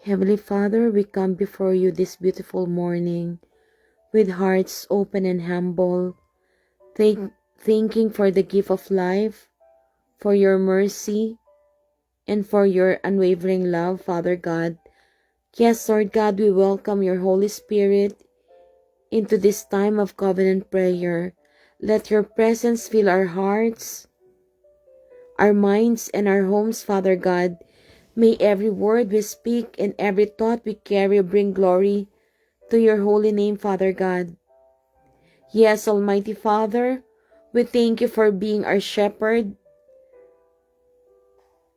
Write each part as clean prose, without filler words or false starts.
Heavenly Father, we come before you this beautiful morning with hearts open and humble, thanking for the gift of life, for your mercy, and for your unwavering love, Father God. Yes, Lord God, we welcome your Holy Spirit into this time of covenant prayer. Let your presence fill our hearts, our minds, and our homes, Father God. May every word we speak and every thought we carry bring glory to your holy name, Father God. Yes, Almighty Father, we thank you for being our shepherd.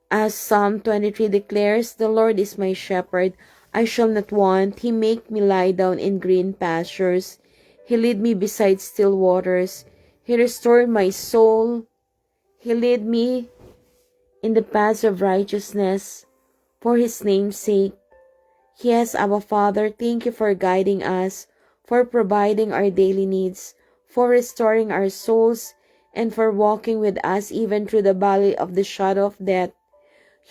As Psalm 23 declares, the Lord is my shepherd, I shall not want. He make me lie down in green pastures. He lead me beside still waters. He restored my soul. He led me in the paths of righteousness for his name's sake. Yes, Abba Father, thank you for guiding us, for providing our daily needs, for restoring our souls, and for walking with us even through the valley of the shadow of death.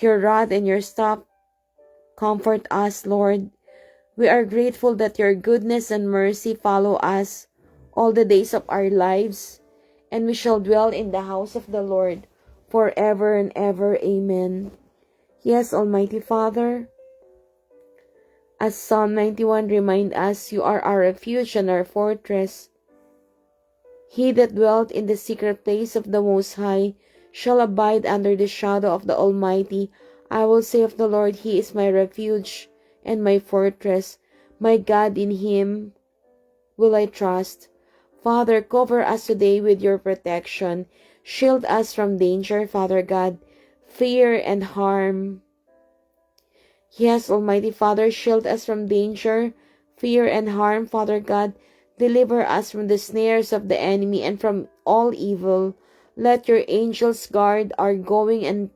Your rod and your staff comfort us, Lord. We are grateful that your goodness and mercy follow us all the days of our lives, and we shall dwell in the house of the Lord forever and ever. Amen. Yes, Almighty Father, as Psalm 91 reminds us, you are our refuge and our fortress. He that dwelt in the secret place of the Most High shall abide under the shadow of the Almighty. I will say of the Lord, He is my refuge and my fortress. My God, in Him will I trust. Father, cover us today with your protection. Shield us from danger, Father God, fear and harm. Yes, Almighty Father, shield us from danger, fear, and harm, Father God. Deliver us from the snares of the enemy and from all evil. Let your angels guard our going and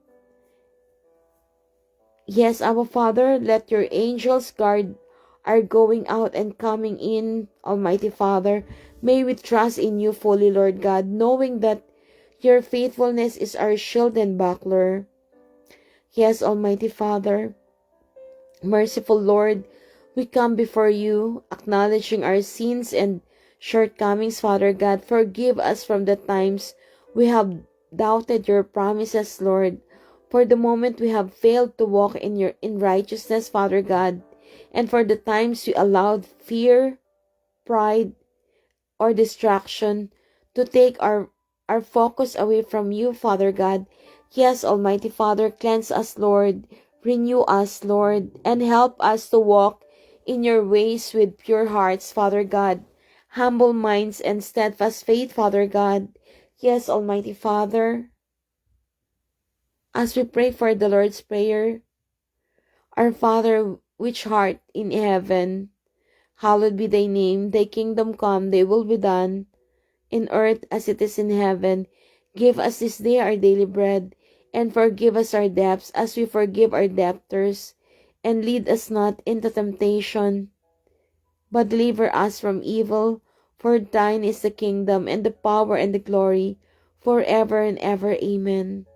yes, our Father, let your angels guard our going out and coming in, Almighty Father. May we trust in you fully, Lord God, knowing that your faithfulness is our shield and buckler. Yes, Almighty Father, merciful Lord, we come before you, acknowledging our sins and shortcomings, Father God. Forgive us from the times we have doubted your promises, Lord. For the moment we have failed to walk in righteousness, Father God, and for the times we allowed fear, pride, or distraction to take our focus away from you, Father God. Yes, Almighty Father, cleanse us, Lord. Renew us, Lord, and help us to walk in your ways with pure hearts, Father God, humble minds and steadfast faith, Father God. Yes, Almighty Father, as we pray for the Lord's Prayer, our Father which art in heaven, hallowed be thy name, thy kingdom come, thy will be done, in earth as it is in heaven. Give us this day our daily bread, and forgive us our debts as we forgive our debtors. And lead us not into temptation, but deliver us from evil. For thine is the kingdom, and the power, and the glory, forever and ever. Amen.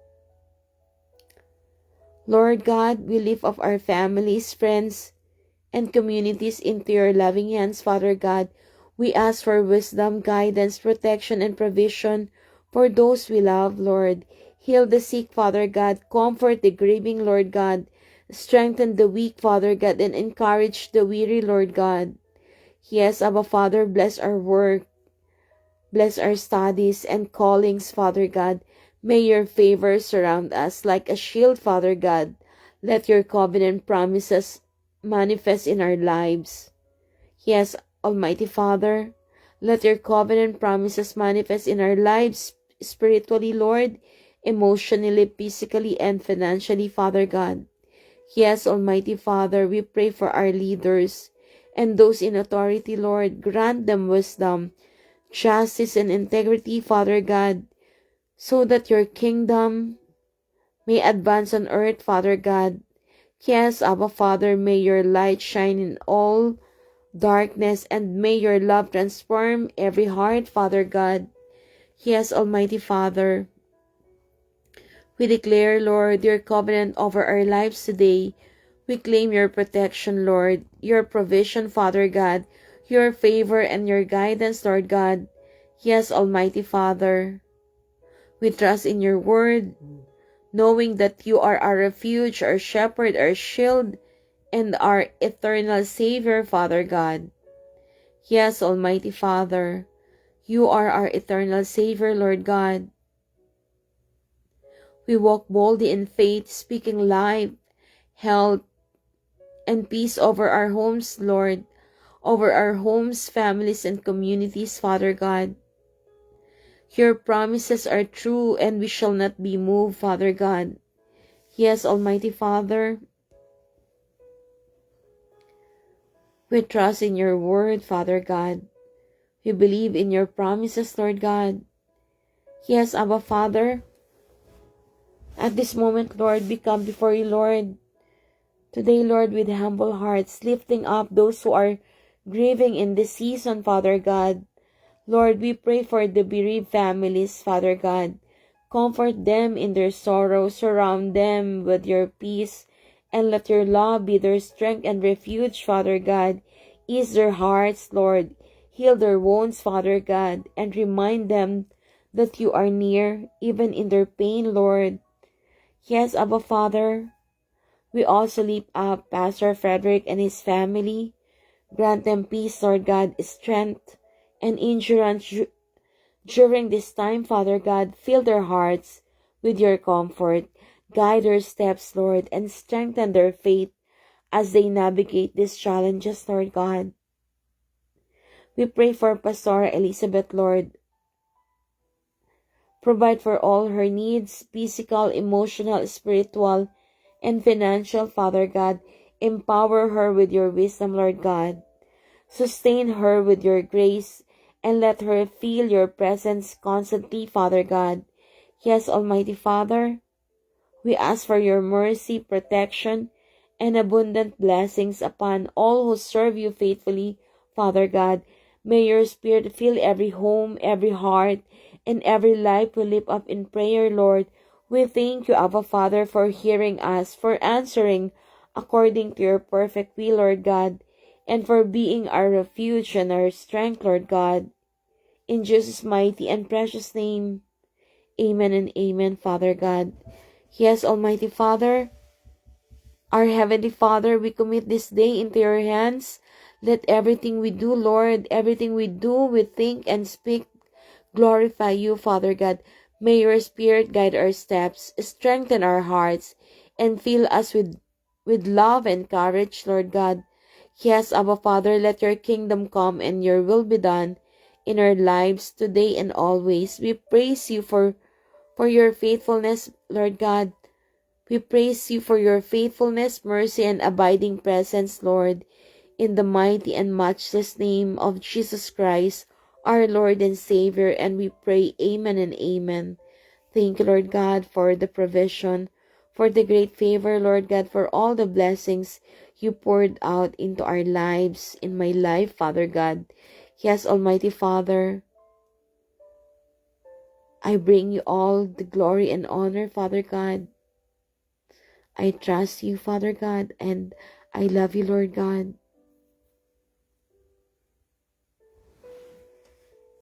Lord God, we lift up our families, friends, and communities into your loving hands, Father God. We ask for wisdom, guidance, protection, and provision for those we love, Lord. Heal the sick, Father God. Comfort the grieving, Lord God. Strengthen the weak, Father God, and encourage the weary, Lord God. Yes, Abba Father, bless our work, bless our studies and callings, Father God. May your favor surround us like a shield, Father God. Let your covenant promises manifest in our lives. Yes, Almighty Father, let your covenant promises manifest in our lives spiritually, Lord, emotionally, physically, and financially, Father God. Yes, Almighty Father, we pray for our leaders and those in authority, Lord. Grant them wisdom, justice, and integrity, Father God, so that your kingdom may advance on earth, Father God. Yes, Abba Father, may your light shine in all darkness, and may your love transform every heart, Father God. Yes, Almighty Father, we declare, Lord, your covenant over our lives today. We claim your protection, Lord, your provision, Father God, your favor and your guidance, Lord God. Yes, Almighty Father, we trust in your word, knowing that you are our refuge, our shepherd, our shield, and our eternal Savior, Father God. Yes, Almighty Father, you are our eternal Savior, Lord God. We walk boldly in faith, speaking life, health, and peace over our homes, Lord, over our homes, families, and communities, Father God. Your promises are true and we shall not be moved, Father God. Yes, Almighty Father, we trust in your word, Father God. We believe in your promises, Lord God. Yes, Abba Father, at this moment, Lord, we come before you, Lord. Today, Lord, with humble hearts, lifting up those who are grieving in this season, Father God. Lord, we pray for the bereaved families, Father God. Comfort them in their sorrow, surround them with your peace, and let your love be their strength and refuge, Father God. Ease their hearts, Lord. Heal their wounds, Father God, and remind them that you are near, even in their pain, Lord. Yes, Abba Father, we also lift up Pastor Frederick and his family. Grant them peace, Lord God, strength and endurance during this time, Father God. Fill their hearts with your comfort. Guide their steps, Lord, and strengthen their faith as they navigate these challenges, Lord God. We pray for Pastor Elizabeth, Lord. Provide for all her needs, physical, emotional, spiritual, and financial, Father God. Empower her with your wisdom, Lord God. Sustain her with your grace and let her feel your presence constantly, Father God. Yes, Almighty Father, we ask for your mercy, protection, and abundant blessings upon all who serve you faithfully, Father God. May your Spirit fill every home, every heart, and every life we lift up in prayer, Lord. We thank you, Abba Father, for hearing us, for answering according to your perfect will, Lord God, and for being our refuge and our strength, Lord God. In Jesus' mighty and precious name, amen and amen, Father God. Yes, Almighty Father, our Heavenly Father, we commit this day into your hands. Let everything we do, Lord, everything we do, we think and speak, glorify you, Father God. May your Spirit guide our steps, strengthen our hearts, and fill us with love and courage, Lord God. Yes, Abba Father, let your kingdom come and your will be done in our lives today and always. We praise you for your faithfulness, Lord God. We praise you for your faithfulness, mercy, and abiding presence, Lord, in the mighty and matchless name of Jesus Christ, our Lord and Savior, and we pray amen and amen. Thank you, Lord God, for the provision, for the great favor, Lord God, for all the blessings you poured out into our lives, in my life, Father God. Yes, Almighty Father, I bring you all the glory and honor, Father God. I trust you, Father God, and I love you, Lord God.